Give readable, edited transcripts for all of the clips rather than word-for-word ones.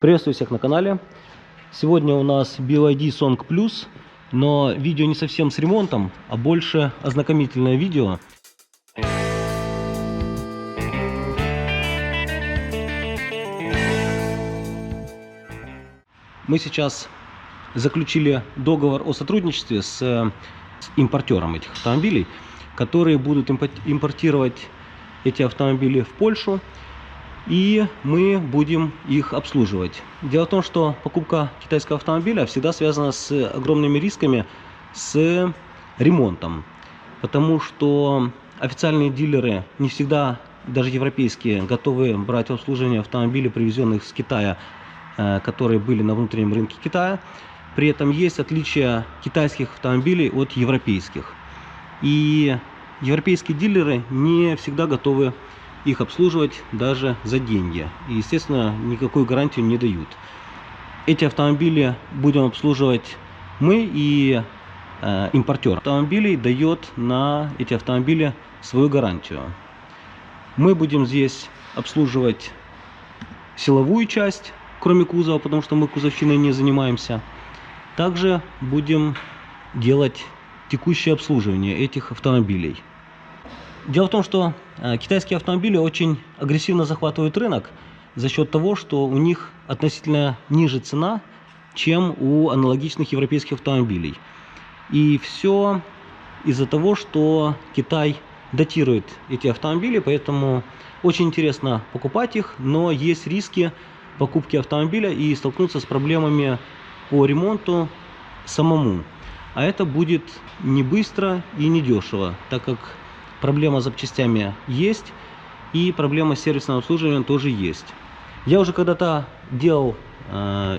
Приветствую всех на канале. Сегодня у нас BYD Song Plus, но видео не совсем с ремонтом, а больше ознакомительное видео. Мы сейчас заключили договор о сотрудничестве с импортером этих автомобилей, которые будут импортировать эти автомобили в Польшу. И мы будем их обслуживать. Дело в том, что покупка китайского автомобиля всегда связана с огромными рисками с ремонтом. Потому что официальные дилеры не всегда, даже европейские, готовы брать в обслуживание автомобили, привезенных с Китая, которые были на внутреннем рынке Китая. При этом есть отличие китайских автомобилей от европейских. И европейские дилеры не всегда готовы их обслуживать даже за деньги. И, естественно, никакую гарантию не дают. Эти автомобили будем обслуживать мы, и импортер автомобилей дает на эти автомобили свою гарантию. Мы будем здесь обслуживать силовую часть, кроме кузова, потому что мы кузовщиной не занимаемся. Также будем делать текущее обслуживание этих автомобилей. Дело в том, что китайские автомобили очень агрессивно захватывают рынок за счет того, что у них относительно ниже цена, чем у аналогичных европейских автомобилей. И все из-за того, что Китай датирует эти автомобили, поэтому очень интересно покупать их, но есть риски покупки автомобиля и столкнуться с проблемами по ремонту самому. А это будет не быстро и не дешево, так как проблема с запчастями есть, и проблема с сервисным обслуживанием тоже есть. Я уже когда-то делал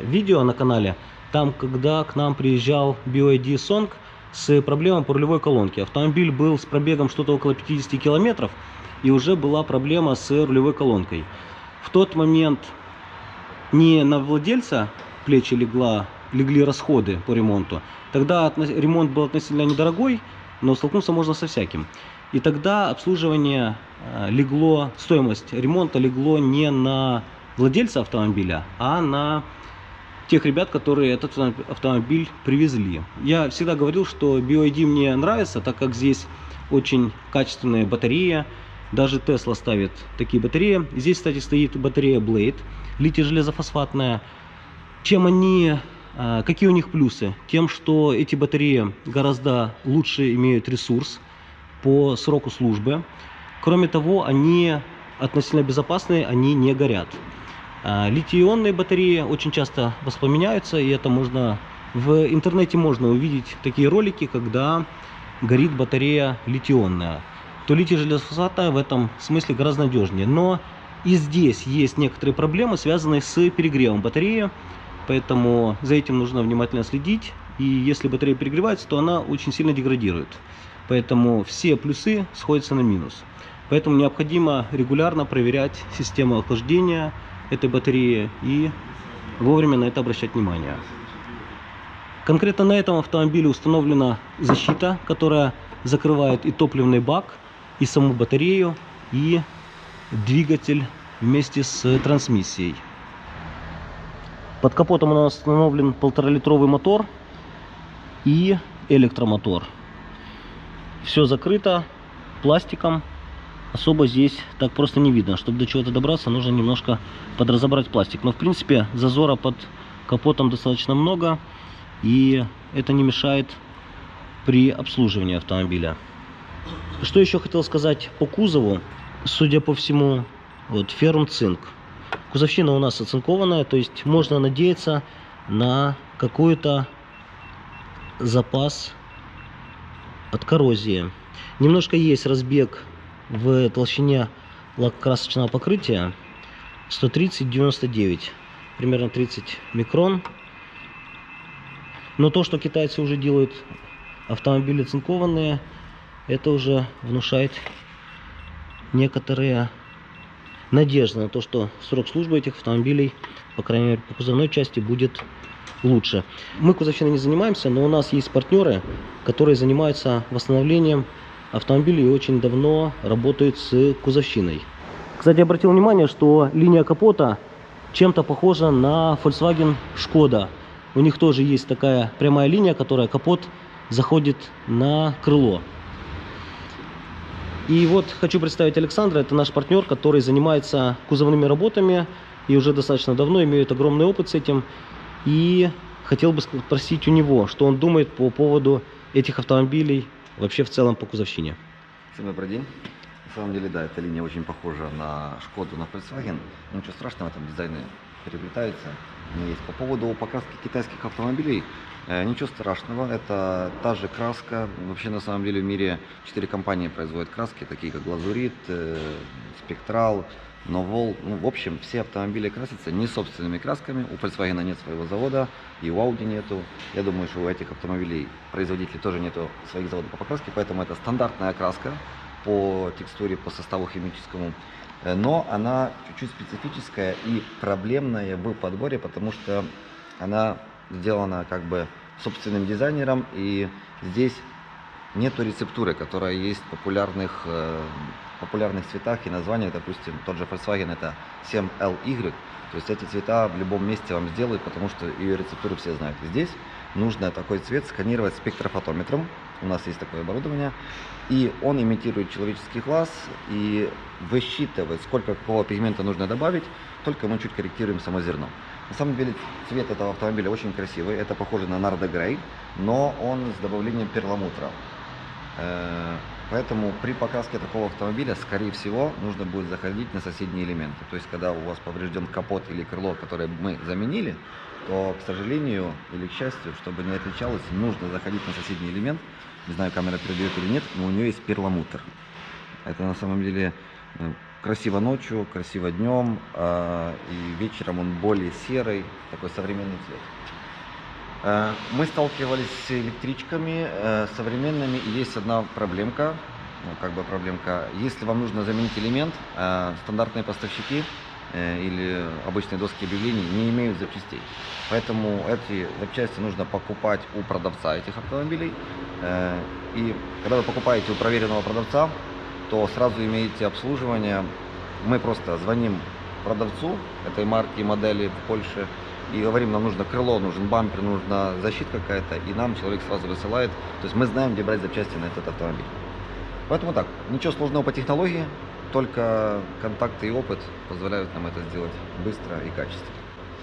видео на канале, там, когда к нам приезжал BYD Song с проблемой по рулевой колонке. Автомобиль был с пробегом что-то около 50 километров, и уже была проблема с рулевой колонкой. В тот момент не на владельца плечи легли расходы по ремонту. Тогда ремонт был относительно недорогой, но столкнуться можно со всяким. И тогда обслуживание стоимость ремонта легло не на владельца автомобиля, а на тех ребят, которые этот автомобиль привезли. Я всегда говорил, что BYD мне нравится, так как здесь очень качественные батареи. Даже Tesla ставит такие батареи. Здесь, кстати, стоит батарея Blade, литий-железофосфатная. Какие у них плюсы? Тем, что эти батареи гораздо лучше имеют ресурс по сроку службы. Кроме того, они относительно безопасные, они не горят. Литий-ионные батареи очень часто воспламеняются, и это в интернете можно увидеть такие ролики, когда горит батарея литий-ионная. То литий-железофосфатная в этом смысле гораздо надежнее. Но и здесь есть некоторые проблемы, связанные с перегревом батареи, поэтому за этим нужно внимательно следить. И если батарея перегревается, то она очень сильно деградирует. Поэтому все плюсы сходятся на минус. Поэтому необходимо регулярно проверять систему охлаждения этой батареи и вовремя на это обращать внимание. Конкретно на этом автомобиле установлена защита, которая закрывает и топливный бак, и саму батарею, и двигатель вместе с трансмиссией. Под капотом у нас установлен 1,5-литровый мотор и электромотор. Все закрыто пластиком, особо здесь так просто не видно. Чтобы до чего-то добраться, нужно немножко подразобрать пластик. Но в принципе зазора под капотом достаточно много, и это не мешает при обслуживании автомобиля. Что еще хотел сказать по кузову? Судя по всему, вот феррум-цинк. Кузовщина у нас оцинкованная, то есть можно надеяться на какой-то запас от коррозии. Немножко есть разбег в толщине лакокрасочного покрытия 130-99, примерно 30 микрон. Но то, что китайцы уже делают автомобили цинкованные, это уже внушает некоторые надежды на то, что срок службы этих автомобилей, по крайней мере по кузовной части, будет лучше. Мы кузовщиной не занимаемся, но у нас есть партнеры, которые занимаются восстановлением автомобилей и очень давно работают с кузовщиной. Кстати, обратил внимание, что линия капота чем-то похожа на Volkswagen Skoda. У них тоже есть такая прямая линия, которая капот заходит на крыло. И вот хочу представить Александра, это наш партнер, который занимается кузовными работами и уже достаточно давно имеет огромный опыт с этим. И хотел бы спросить у него, что он думает по поводу этих автомобилей вообще в целом по кузовщине. Всем добрый день. На самом деле, да, эта линия очень похожа на Шкоду, на Volkswagen. Но ничего страшного, там дизайны переплетаются. Есть. По поводу покраски китайских автомобилей, ничего страшного. Это та же краска. Вообще, на самом деле, в мире 4 компании производят краски, такие как Glasurit, Spectral, Novol. Ну, в общем, все автомобили красятся не собственными красками. У Volkswagen нет своего завода, и у Audi нету. Я думаю, что у этих автомобилей производителей тоже нету своих заводов по покраске, поэтому это стандартная краска по текстуре, по составу химическому. Но она чуть-чуть специфическая и проблемная в подборе, потому что она сделана как бы собственным дизайнером, и здесь нету рецептуры, которая есть в популярных цветах и названиях. Допустим, тот же Volkswagen это 7LY, то есть эти цвета в любом месте вам сделают, потому что ее рецептуру все знают. И здесь нужно такой цвет сканировать спектрофотометром, у нас есть такое оборудование, и он имитирует человеческий глаз и высчитывает, сколько какого пигмента нужно добавить, только мы чуть корректируем само зерно. На самом деле цвет этого автомобиля очень красивый, это похоже на Nardo Grey, но он с добавлением перламутра. Поэтому при покраске такого автомобиля, скорее всего, нужно будет заходить на соседние элементы. То есть, когда у вас поврежден капот или крыло, которое мы заменили, то, к сожалению или к счастью, чтобы не отличалось, нужно заходить на соседний элемент. Не знаю, камера передает или нет, но у нее есть перламутр. Это на самом деле красиво ночью, красиво днем, и вечером он более серый, такой современный цвет. Мы сталкивались с электричками современными, и есть одна проблемка, Если вам нужно заменить элемент, стандартные поставщики или обычные доски объявлений не имеют запчастей. Поэтому эти запчасти нужно покупать у продавца этих автомобилей. И когда вы покупаете у проверенного продавца, то сразу имеете обслуживание. Мы просто звоним продавцу этой марки и модели в Польше и говорим, нам нужно крыло, нужен бампер, нужна защита какая-то, и нам человек сразу высылает. То есть мы знаем, где брать запчасти на этот автомобиль. Поэтому так, ничего сложного по технологии, только контакты и опыт позволяют нам это сделать быстро и качественно.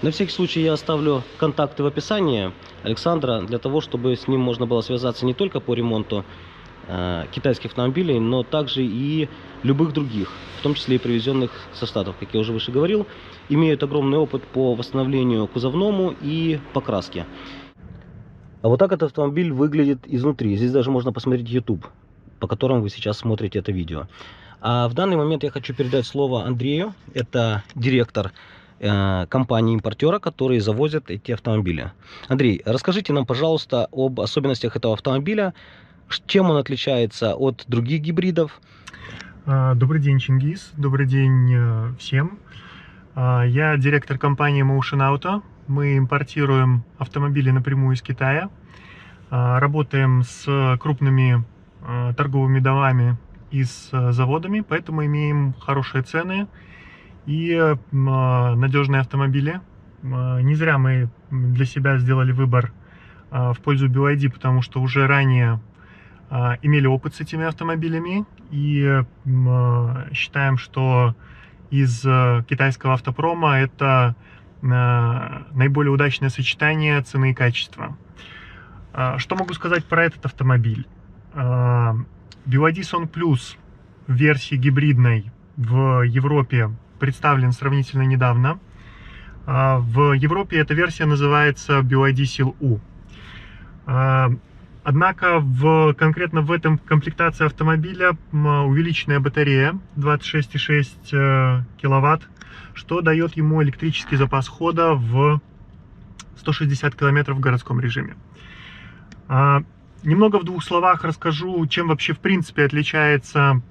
На всякий случай я оставлю контакты в описании Александра, для того, чтобы с ним можно было связаться не только по ремонту китайских автомобилей, но также и любых других, в том числе и привезенных со Штатов, как я уже выше говорил, имеют огромный опыт по восстановлению кузовному и покраске. А вот так этот автомобиль выглядит изнутри. Здесь даже можно посмотреть YouTube, по которому вы сейчас смотрите это видео. А в данный момент я хочу передать слово Андрею. Это директор компании-импортера, которые завозят эти автомобили. Андрей, расскажите нам, пожалуйста, об особенностях этого автомобиля, чем он отличается от других гибридов. Добрый день, Чингис. Добрый день всем. Я директор компании Motion Auto. Мы импортируем автомобили напрямую из Китая. Работаем с крупными торговыми домами и с заводами, поэтому имеем хорошие цены и надежные автомобили. Не зря мы для себя сделали выбор в пользу BYD, потому что уже ранее имели опыт с этими автомобилями и считаем, что из китайского автопрома это наиболее удачное сочетание цены и качества. Что могу сказать про этот автомобиль? BYD Song Plus в версии гибридной в Европе представлен сравнительно недавно. В Европе эта версия называется BYD Seal U. Однако конкретно в этом комплектации автомобиля увеличенная батарея 26,6 киловатт, что дает ему электрический запас хода в 160 километров в городском режиме. Немного в двух словах расскажу, чем вообще в принципе отличается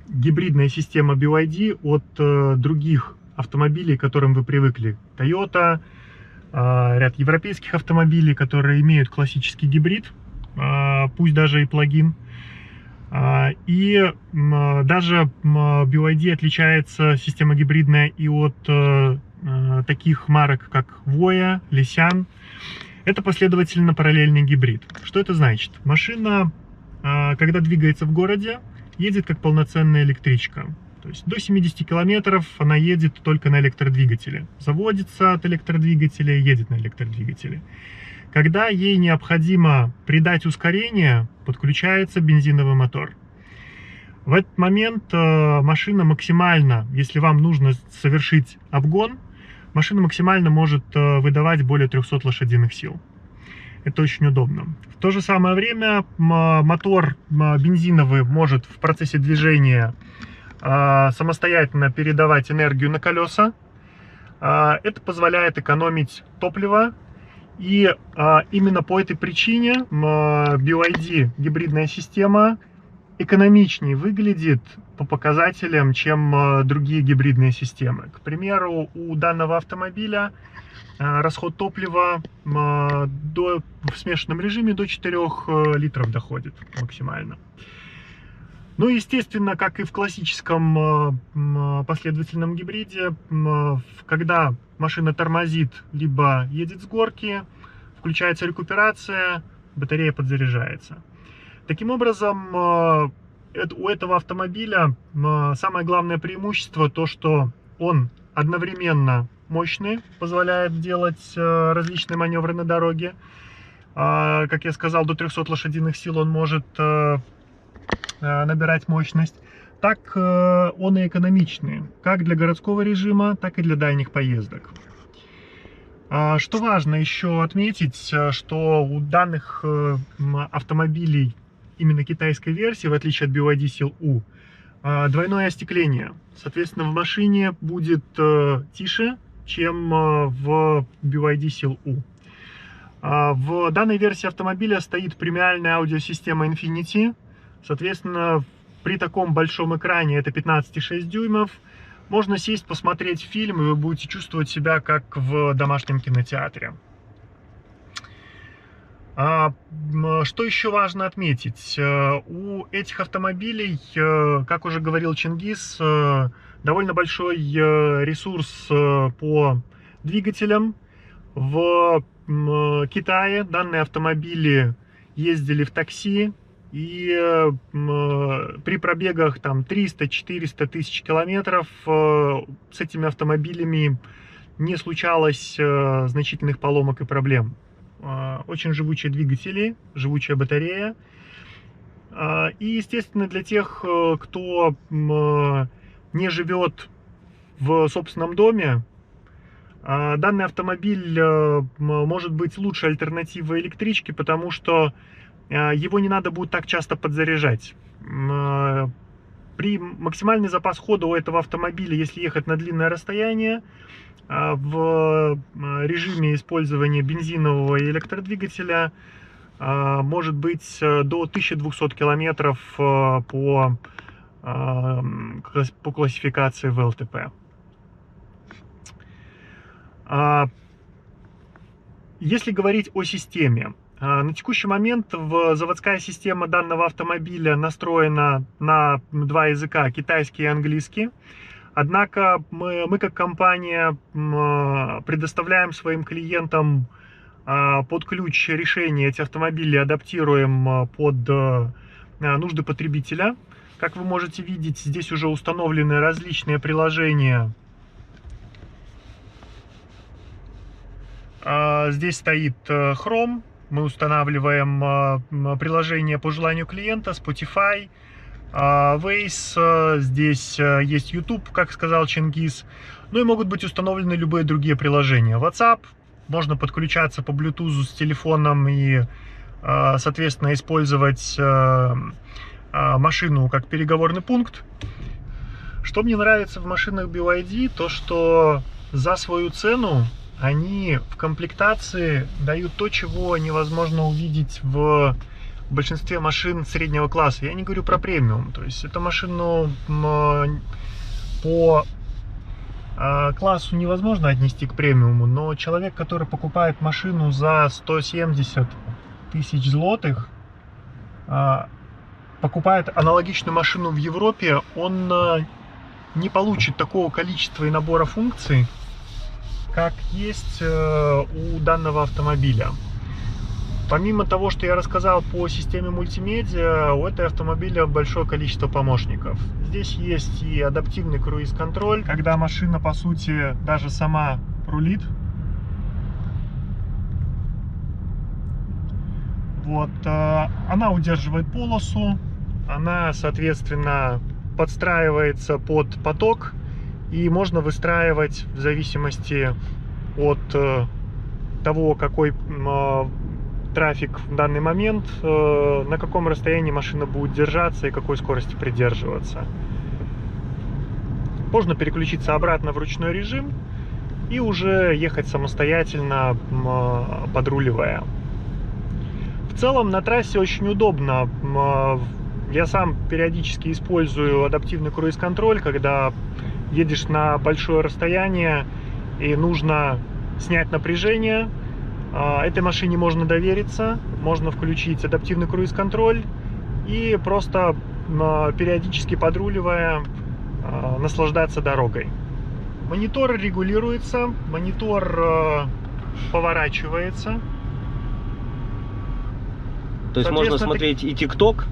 гибридная система BYD от других автомобилей, к которым вы привыкли. Toyota, ряд европейских автомобилей, которые имеют классический гибрид, пусть даже и плагин. И даже BYD отличается, система гибридная, и от таких марок, как Voya, Lysian. Это последовательно параллельный гибрид. Что это значит? Машина, когда двигается в городе, едет как полноценная электричка. То есть до 70 километров она едет только на электродвигателе. Заводится от электродвигателя и едет на электродвигателе. Когда ей необходимо придать ускорение, подключается бензиновый мотор. В этот момент машина максимально, если вам нужно совершить обгон, машина максимально может выдавать более 300 лошадиных сил. Это очень удобно. В то же самое время мотор бензиновый может в процессе движения самостоятельно передавать энергию на колеса. Это позволяет экономить топливо. И именно по этой причине BYD гибридная система экономичнее выглядит по показателям, чем другие гибридные системы. К примеру, у данного автомобиля расход топлива в смешанном режиме до 4 литров доходит максимально. Ну, естественно, как и в классическом последовательном гибриде, когда машина тормозит, либо едет с горки, включается рекуперация, батарея подзаряжается. Таким образом, у этого автомобиля самое главное преимущество то, что он одновременно мощный, позволяет делать различные маневры на дороге. Как я сказал, до 300 лошадиных сил он может набирать мощность. Так он и экономичный, как для городского режима, так и для дальних поездок. Что важно еще отметить, что у данных автомобилей именно китайской версии, в отличие от BYD Seal U, двойное остекление. Соответственно, в машине будет тише, чем в BYD Seal U. В данной версии автомобиля стоит премиальная аудиосистема Infinity. Соответственно, при таком большом экране, это 15,6 дюймов, можно сесть, посмотреть фильм, и вы будете чувствовать себя как в домашнем кинотеатре. Что еще важно отметить? У этих автомобилей, как уже говорил Чингис, довольно большой ресурс по двигателям. В Китае данные автомобили ездили в такси, и при пробегах там 300-400 тысяч километров с этими автомобилями не случалось значительных поломок и проблем. Очень живучие двигатели, живучая батарея. И, естественно, для тех, кто не живет в собственном доме, данный автомобиль может быть лучшей альтернативой электричке, потому что его не надо будет так часто подзаряжать. При максимальный запас хода у этого автомобиля, если ехать на длинное расстояние, в режиме использования бензинового и электродвигателя может быть до 1200 километров по классификации в ЛТП. Если говорить о системе, на текущий момент заводская система данного автомобиля настроена на два языка, китайский и английский. Однако мы как компания предоставляем своим клиентам под ключ решения, эти автомобили адаптируем под нужды потребителя. Как вы можете видеть, здесь уже установлены различные приложения. Здесь стоит Chrome. Мы устанавливаем приложение по желанию клиента, Spotify, Waze, здесь есть YouTube, как сказал Чингис. Ну и могут быть установлены любые другие приложения. WhatsApp, можно подключаться по Bluetooth с телефоном и, соответственно, использовать машину как переговорный пункт. Что мне нравится в машинах BYD, то что за свою цену они в комплектации дают то, чего невозможно увидеть в большинстве машин среднего класса. Я не говорю про премиум. То есть эту машину по классу невозможно отнести к премиуму, но человек, который покупает машину за 170 тысяч злотых, покупает аналогичную машину в Европе, он не получит такого количества и набора функций, как есть у данного автомобиля. Помимо того, что я рассказал по системе мультимедиа, у этого автомобиля большое количество помощников. Здесь есть и адаптивный круиз-контроль, когда машина, по сути, даже сама рулит. Вот, она удерживает полосу, она, соответственно, подстраивается под поток, и можно выстраивать в зависимости от того, какой трафик в данный момент, на каком расстоянии машина будет держаться и какой скорости придерживаться. Можно переключиться обратно в ручной режим и уже ехать самостоятельно, подруливая. В целом на трассе очень удобно. Я сам периодически использую адаптивный круиз-контроль, когда едешь на большое расстояние и нужно снять напряжение. Этой машине можно довериться, можно включить адаптивный круиз-контроль и просто периодически подруливая наслаждаться дорогой. Монитор регулируется, монитор поворачивается. То есть можно смотреть и TikTok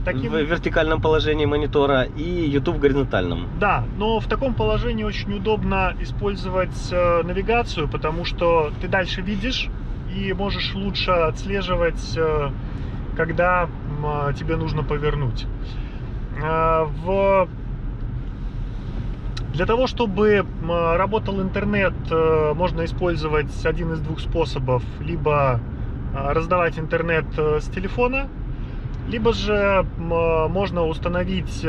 в вертикальном положении монитора, и YouTube в горизонтальном. Да, но в таком положении очень удобно использовать навигацию, потому что ты дальше видишь и можешь лучше отслеживать, когда тебе нужно повернуть. Для того, чтобы работал интернет, можно использовать один из двух способов. Либо раздавать интернет с телефона, либо же можно установить,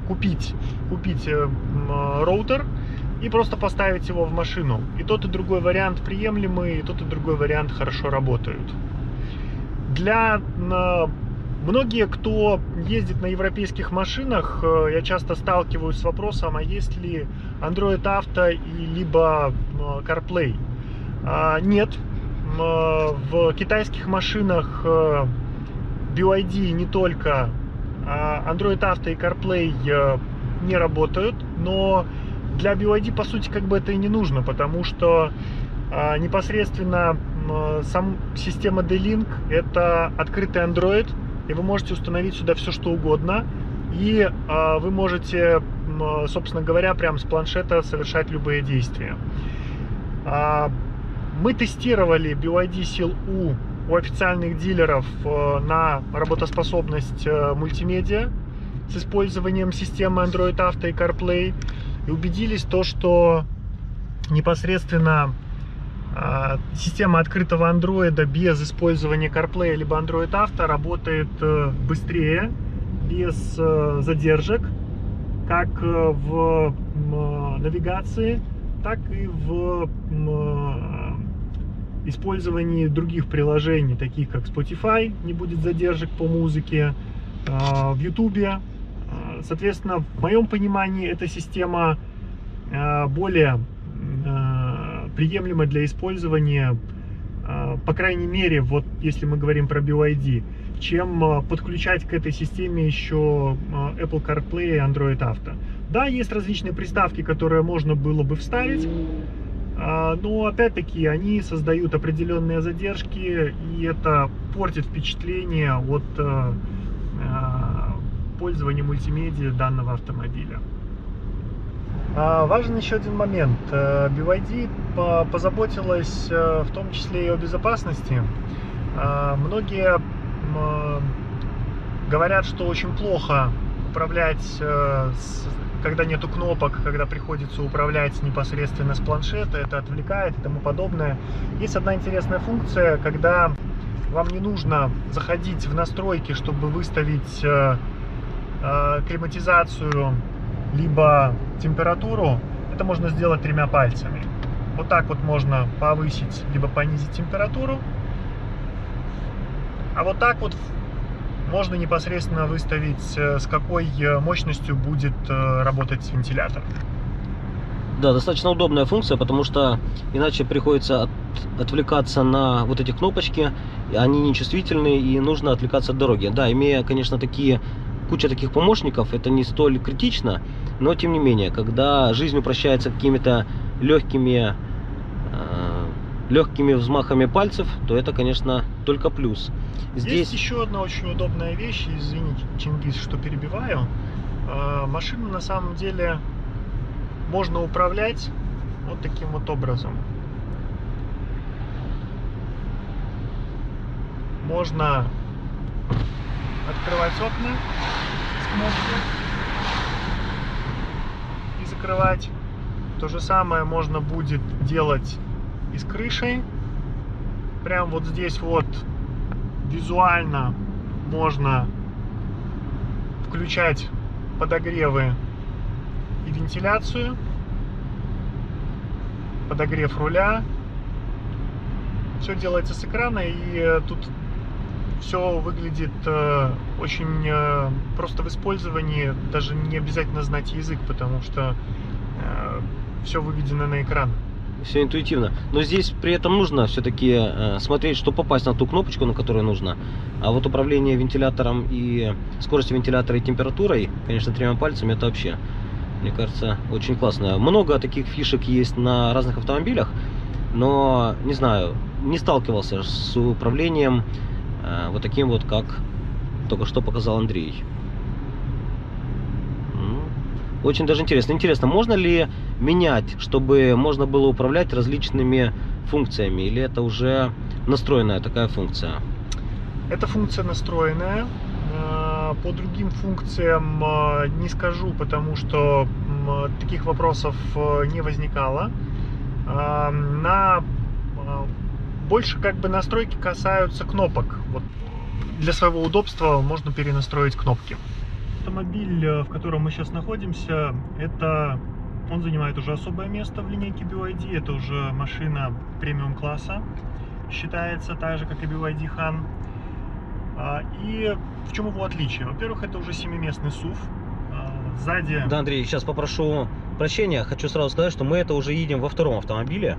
купить роутер и просто поставить его в машину. И тот, и другой вариант приемлемый, и тот, и другой вариант хорошо работают. Многие, кто ездит на европейских машинах, я часто сталкиваюсь с вопросом, а есть ли Android Auto и либо CarPlay? Нет. В китайских машинах BYD не только Android Auto и CarPlay не работают, но для BYD по сути как бы это и не нужно, потому что непосредственно сам система D-Link это открытый Android, и вы можете установить сюда все что угодно, и вы можете, собственно говоря, прямо с планшета совершать любые действия. Мы тестировали BYD Seal U у официальных дилеров на работоспособность мультимедиа с использованием системы Android Auto и CarPlay и убедились что непосредственно система открытого Android без использования CarPlay либо Android Auto работает быстрее, без задержек, как в навигации, так и в использовании других приложений, таких как Spotify, не будет задержек по музыке, в YouTube. Соответственно, в моем понимании эта система более приемлема для использования, по крайней мере, вот если мы говорим про BYD, чем подключать к этой системе еще Apple CarPlay и Android Auto. Да, есть различные приставки, которые можно было бы вставить, но опять-таки они создают определенные задержки, и это портит впечатление от пользования мультимедиа данного автомобиля. Важен еще один момент. BYD позаботилась в том числе и о безопасности. Многие говорят, что очень плохо управлять, когда нету кнопок, когда приходится управлять непосредственно с планшета, это отвлекает и тому подобное. Есть одна интересная функция, когда вам не нужно заходить в настройки, чтобы выставить климатизацию либо температуру. Это можно сделать 3 пальцами. Вот так вот можно повысить либо понизить температуру, а вот так вот можно непосредственно выставить, с какой мощностью будет работать вентилятор. Да, достаточно удобная функция, потому что иначе приходится отвлекаться на вот эти кнопочки, они нечувствительные, и нужно отвлекаться от дороги. Да, имея, конечно, такие куча таких помощников, это не столь критично, но тем не менее, когда жизнь упрощается какими-то легкими взмахами пальцев, то это, конечно, только плюс. Здесь есть еще одна очень удобная вещь, извини, Чингис, что перебиваю. Машину на самом деле можно управлять вот таким вот образом. Можно открывать окна с кнопки и закрывать. То же самое можно будет делать и с крышей. Прям вот здесь вот визуально можно включать подогревы и вентиляцию, подогрев руля. Все делается с экрана, и тут все выглядит очень просто в использовании, даже не обязательно знать язык, потому что все выведено на экран. Все интуитивно. Но здесь при этом нужно все-таки смотреть, что попасть на ту кнопочку, на которую нужно. А вот управление вентилятором и скоростью вентилятора и температурой, конечно, тремя пальцами, это вообще, мне кажется, очень классно. Много таких фишек есть на разных автомобилях, но, не знаю, не сталкивался с управлением вот таким вот, как только что показал Андрей. Очень даже интересно. Интересно, можно ли менять, чтобы можно было управлять различными функциями? Или это уже настроенная такая функция? Эта функция настроенная. По другим функциям не скажу, потому что таких вопросов не возникало. Больше как бы настройки касаются кнопок. Вот для своего удобства можно перенастроить кнопки. Автомобиль, в котором мы сейчас находимся, он занимает уже особое место в линейке BYD. Это уже машина премиум класса, считается так же, как и BYD Han. И в чем его отличие? Во-первых, это уже 7-местный SUV. Сзади... Да, Андрей, сейчас попрошу прощения. Хочу сразу сказать, что мы это уже едем во втором автомобиле.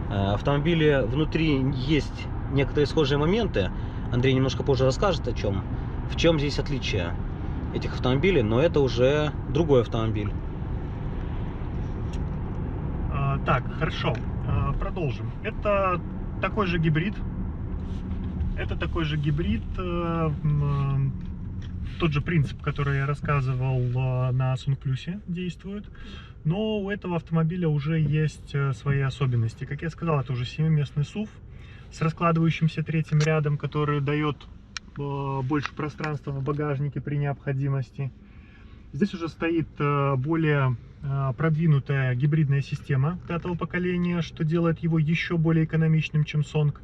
В автомобиле внутри есть некоторые схожие моменты. Андрей немножко позже расскажет о чем. В чем здесь отличие этих автомобилей, но это уже другой автомобиль. Так, хорошо, продолжим. Это такой же гибрид. Тот же принцип, который я рассказывал на Sunplus, действует. Но у этого автомобиля уже есть свои особенности. Как я сказал, это уже 7-местный SUV с раскладывающимся третьим рядом, который дает больше пространства в багажнике при необходимости. Здесь уже стоит более продвинутая гибридная система 5-го поколения, что делает его еще более экономичным, чем Song.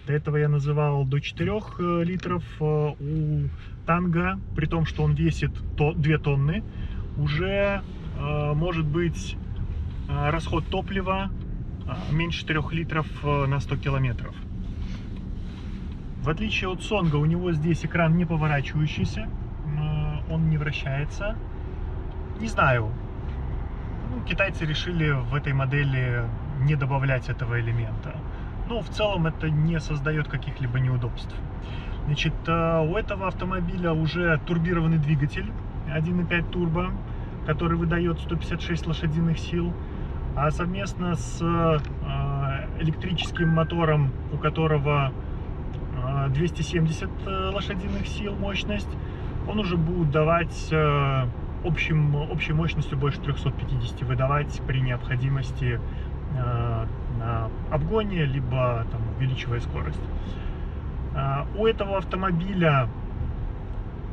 До этого я называл до 4 литров. У Tango, при том, что он весит 2 тонны, уже может быть расход топлива меньше 4 литров на 100 километров. В отличие от Сонга, у него здесь экран не поворачивающийся, он не вращается. Не знаю, китайцы решили в этой модели не добавлять этого элемента. Но в целом это не создает каких-либо неудобств. Значит, у этого автомобиля уже турбированный двигатель 1.5 турбо, который выдает 156 лошадиных сил, а совместно с электрическим мотором, у которого 270 лошадиных сил мощность, он уже будет давать общей мощностью больше 350 выдавать при необходимости на обгоне, либо там, увеличивая скорость. У этого автомобиля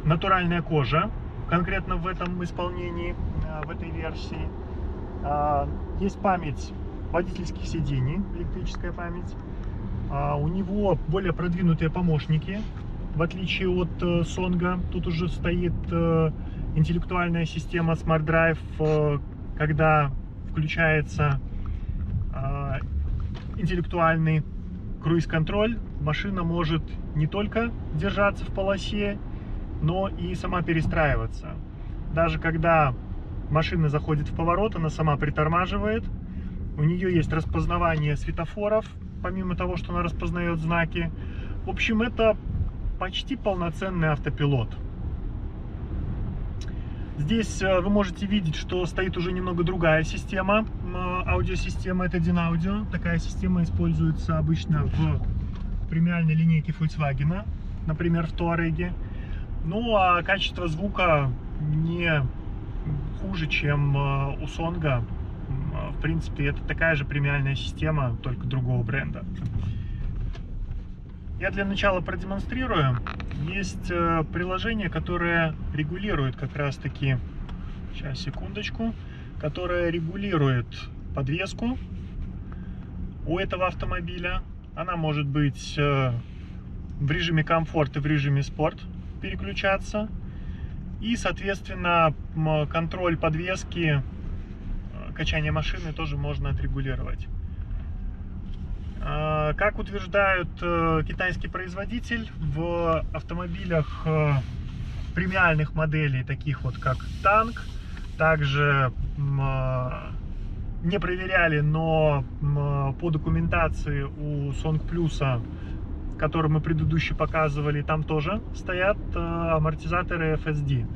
натуральная кожа, конкретно в этом исполнении, в этой версии. Есть память водительских сидений, электрическая память. У него более продвинутые помощники, в отличие от Сонга. Тут уже стоит интеллектуальная система Smart Drive, когда включается интеллектуальный круиз-контроль, машина может не только держаться в полосе, но и сама перестраиваться. Даже когда машина заходит в поворот, она сама притормаживает. У нее есть распознавание светофоров, помимо того, что она распознает знаки. В общем, это почти полноценный автопилот. Здесь вы можете видеть, что стоит уже немного другая система, аудиосистема, это Dynaudio. Такая система используется обычно в премиальной линейке Volkswagen, например, в Touareg. Ну а качество звука не хуже, чем у Song. В принципе, это такая же премиальная система, только другого бренда. Я для начала продемонстрирую. Есть приложение, которое регулирует как раз-таки, сейчас, секундочку, которое регулирует подвеску у этого автомобиля. Она может быть в режиме комфорт и в режиме спорт переключаться. И, соответственно, контроль подвески, качание машины тоже можно отрегулировать. Как утверждает китайский производитель, в автомобилях премиальных моделей, таких вот как Танк, также не проверяли, но по документации у Song Plus, который мы предыдущий показывали, там тоже стоят амортизаторы FSD.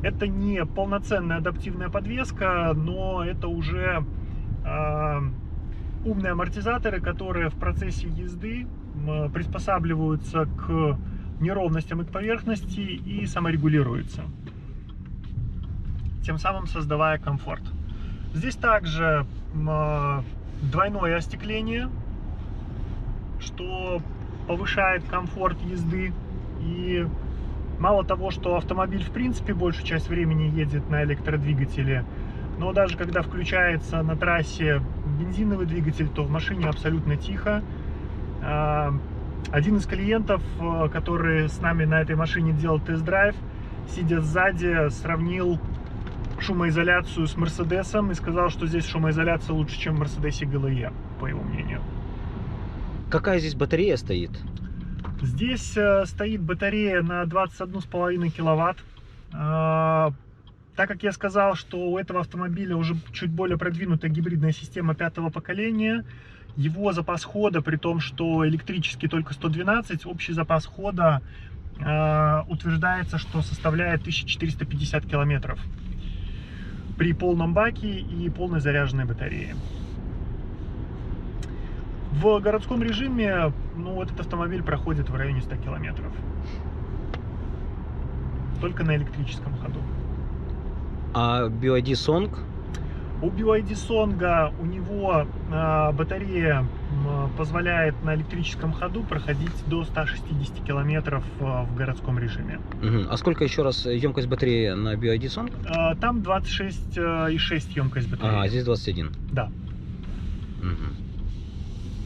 Это не полноценная адаптивная подвеска, но это уже умные амортизаторы, которые в процессе езды приспосабливаются к неровностям и к поверхности и саморегулируются, тем самым создавая комфорт. Здесь также двойное остекление, что повышает комфорт езды. И мало того, что автомобиль в принципе большую часть времени едет на электродвигателе, но даже когда включается на трассе бензиновый двигатель, то в машине абсолютно тихо. Один из клиентов, который с нами на этой машине делал тест-драйв, сидя сзади, сравнил шумоизоляцию с Мерседесом и сказал, что здесь шумоизоляция лучше, чем в Мерседесе GLE, по его мнению. Какая здесь батарея стоит? Здесь стоит батарея на 21,5 киловатт. Так как я сказал, что у этого автомобиля уже чуть более продвинутая гибридная система 5-го поколения, его запас хода, при том, что электрический только 112, общий запас хода утверждается, что составляет 1450 километров при полном баке и полной заряженной батарее. В городском режиме, ну, этот автомобиль проходит в районе 100 километров. Только на электрическом ходу. А BYD Song? У BYD Song у него батарея позволяет на электрическом ходу проходить до 160 километров в городском режиме. А сколько еще раз емкость батареи на BYD Song? Там 26,6 емкость батареи. А здесь 21. Да.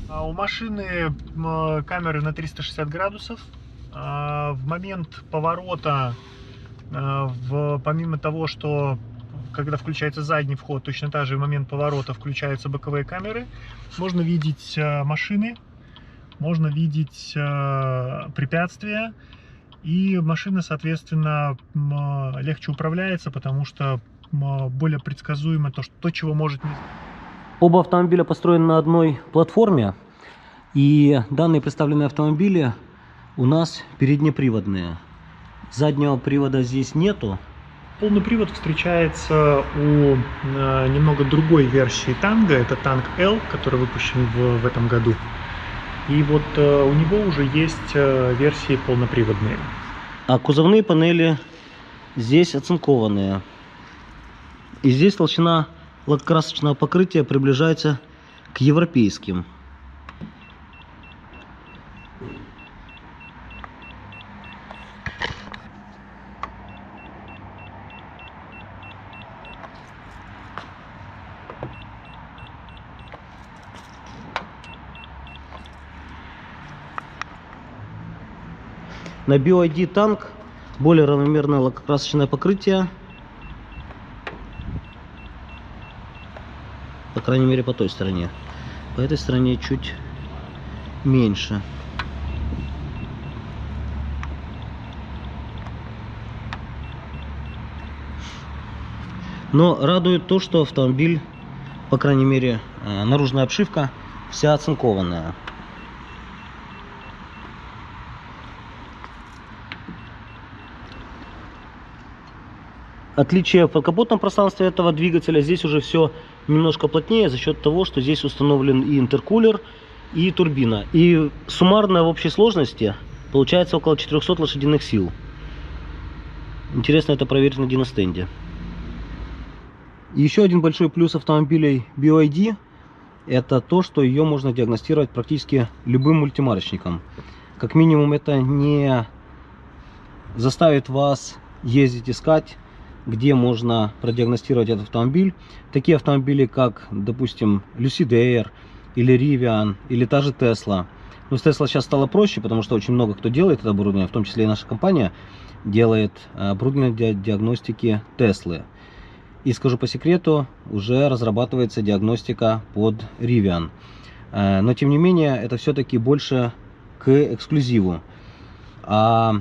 У машины камеры на 360 градусов. В момент поворота, помимо того, что когда включается задний вход, точно так же в момент поворота включаются боковые камеры, можно видеть машины, можно видеть препятствия, и машина, соответственно, легче управляется, потому что более предсказуемо то, чего может не... Оба автомобиля построены на одной платформе, и данные представленные автомобили у нас переднеприводные. Заднего привода здесь нету. Полный привод встречается у немного другой версии Танго, это Танк L, который выпущен в этом году. И вот у него уже есть версии полноприводные. А кузовные панели здесь оцинкованные. И здесь толщина лакокрасочного покрытия приближается к европейским. На BYD Танк более равномерное лакокрасочное покрытие. По крайней мере, по той стороне. По этой стороне чуть меньше. Но радует то, что автомобиль, по крайней мере, наружная обшивка вся оцинкованная. Отличие в подкапотном пространстве этого двигателя: здесь уже все немножко плотнее за счет того, что здесь установлен и интеркулер, и турбина. И суммарно в общей сложности получается около 400 лошадиных сил. Интересно это проверить на диностенде. Еще один большой плюс автомобилей BYD — это то, что ее можно диагностировать практически любым мультимарочником. Как минимум, это не заставит вас ездить искать, где можно продиагностировать этот автомобиль. Такие автомобили, как, допустим, Lucid Air или Rivian, или та же Tesla. Но с Tesla сейчас стало проще, потому что очень много кто делает это оборудование, в том числе и наша компания делает оборудование для диагностики Теслы. И скажу по секрету, уже разрабатывается диагностика под Rivian. Но тем не менее, это все-таки больше к эксклюзиву. А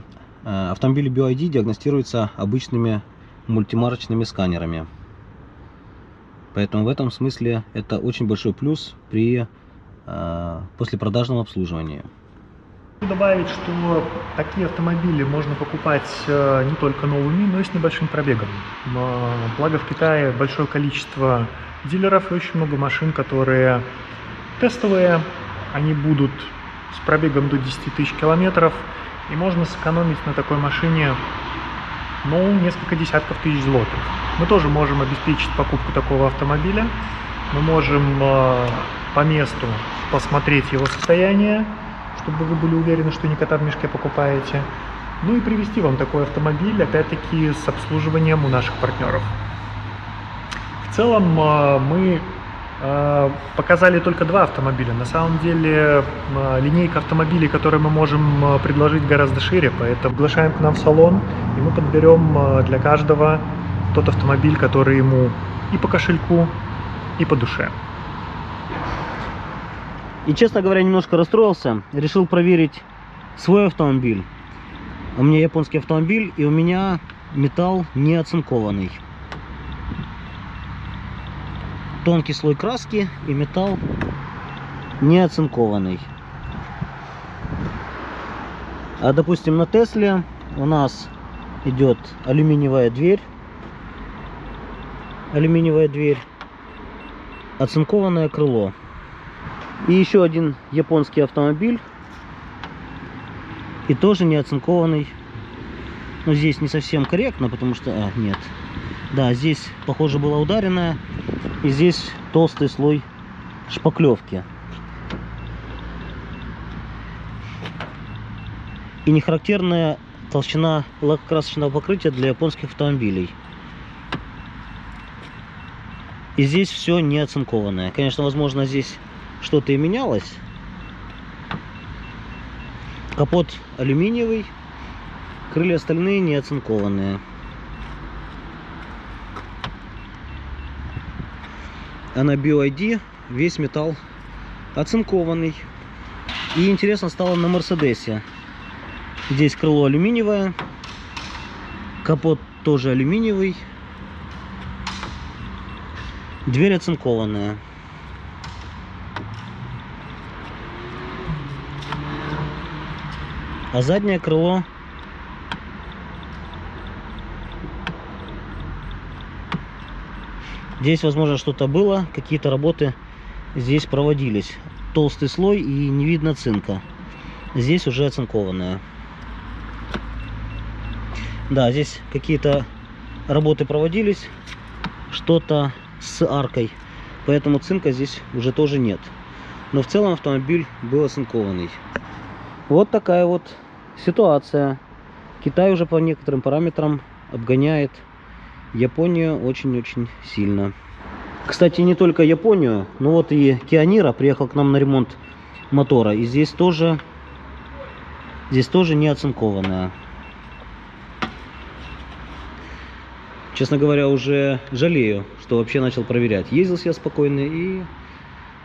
автомобили BYD диагностируются обычными мультимарочными сканерами. Поэтому в этом смысле это очень большой плюс при послепродажном обслуживании. Добавить, что такие автомобили можно покупать не только новыми, но и с небольшим пробегом. Благо в Китае большое количество дилеров и очень много машин, которые тестовые. Они будут с пробегом до 10 тысяч километров, и можно сэкономить на такой машине, ну, несколько десятков тысяч злотых. Мы тоже можем обеспечить покупку такого автомобиля. Мы можем по месту посмотреть его состояние, чтобы вы были уверены, что не кота в мешке покупаете. Ну и привезти вам такой автомобиль, опять-таки, с обслуживанием у наших партнеров. В целом мы показали только два автомобиля. На самом деле линейка автомобилей, которые мы можем предложить, гораздо шире, поэтому приглашаем к нам в салон, и мы подберем для каждого тот автомобиль, который ему и по кошельку, и по душе. И, честно говоря, немножко расстроился. Решил проверить свой автомобиль. У меня японский автомобиль, и у меня металл не оцинкованный. Тонкий слой краски и металл не оцинкованный. А, допустим, на Тесле у нас идет алюминиевая дверь, оцинкованное крыло. И еще один японский автомобиль, и тоже не оцинкованный. Но здесь не совсем корректно, потому что... нет. Да, здесь, похоже, была ударенная. И здесь толстый слой шпаклевки. И нехарактерная толщина лакокрасочного покрытия для японских автомобилей. И здесь все не оцинкованное. Конечно, возможно, здесь что-то и менялось. Капот алюминиевый, крылья стальные, не оцинкованные. А на BYD весь металл оцинкованный. И интересно стало на Мерседесе. Здесь крыло алюминиевое, капот тоже алюминиевый, дверь оцинкованная. А заднее крыло здесь, возможно, что-то было, какие-то работы здесь проводились. Толстый слой и не видно цинка. Здесь уже оцинкованная. Да, здесь какие-то работы проводились, что-то с аркой, поэтому цинка здесь уже тоже нет. Но в целом автомобиль был оцинкованный. Вот такая вот ситуация. Китай уже по некоторым параметрам обгоняет Японию очень-очень сильно. Кстати, не только Японию, но вот и Kia Niro приехал к нам на ремонт мотора. И здесь тоже не оцинкованная. Честно говоря, уже жалею, что вообще начал проверять. Ездил я спокойно и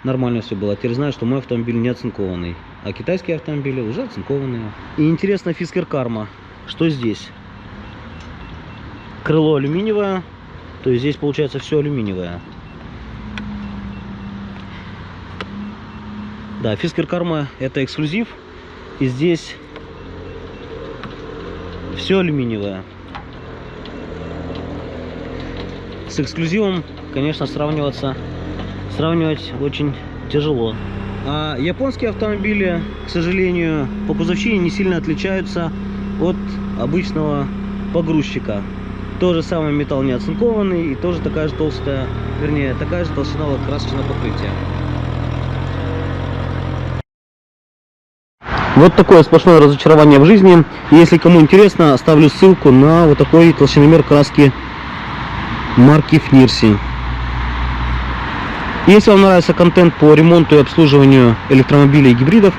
нормально все было. Теперь знаю, что мой автомобиль не оцинкованный. А китайские автомобили уже оцинкованные. И интересно, Fisker Karma. Что здесь? Крыло алюминиевое. То есть здесь получается все алюминиевое. Да, Fisker Karma это эксклюзив. И здесь все алюминиевое. с эксклюзивом, конечно, сравнивать очень тяжело. А японские автомобили, к сожалению, по кузовщине не сильно отличаются от обычного погрузчика. То же самое, металл не оцинкованный и тоже такая же толстая, вернее, такая же толщина красочного покрытия. Вот такое сплошное разочарование в жизни. Если кому интересно, оставлю ссылку на вот такой толщиномер краски марки Фнирси. Если вам нравится контент по ремонту и обслуживанию электромобилей и гибридов,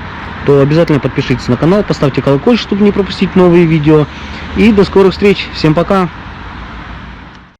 то обязательно подпишитесь на канал, поставьте колокольчик, чтобы не пропустить новые видео. И до скорых встреч. Всем пока!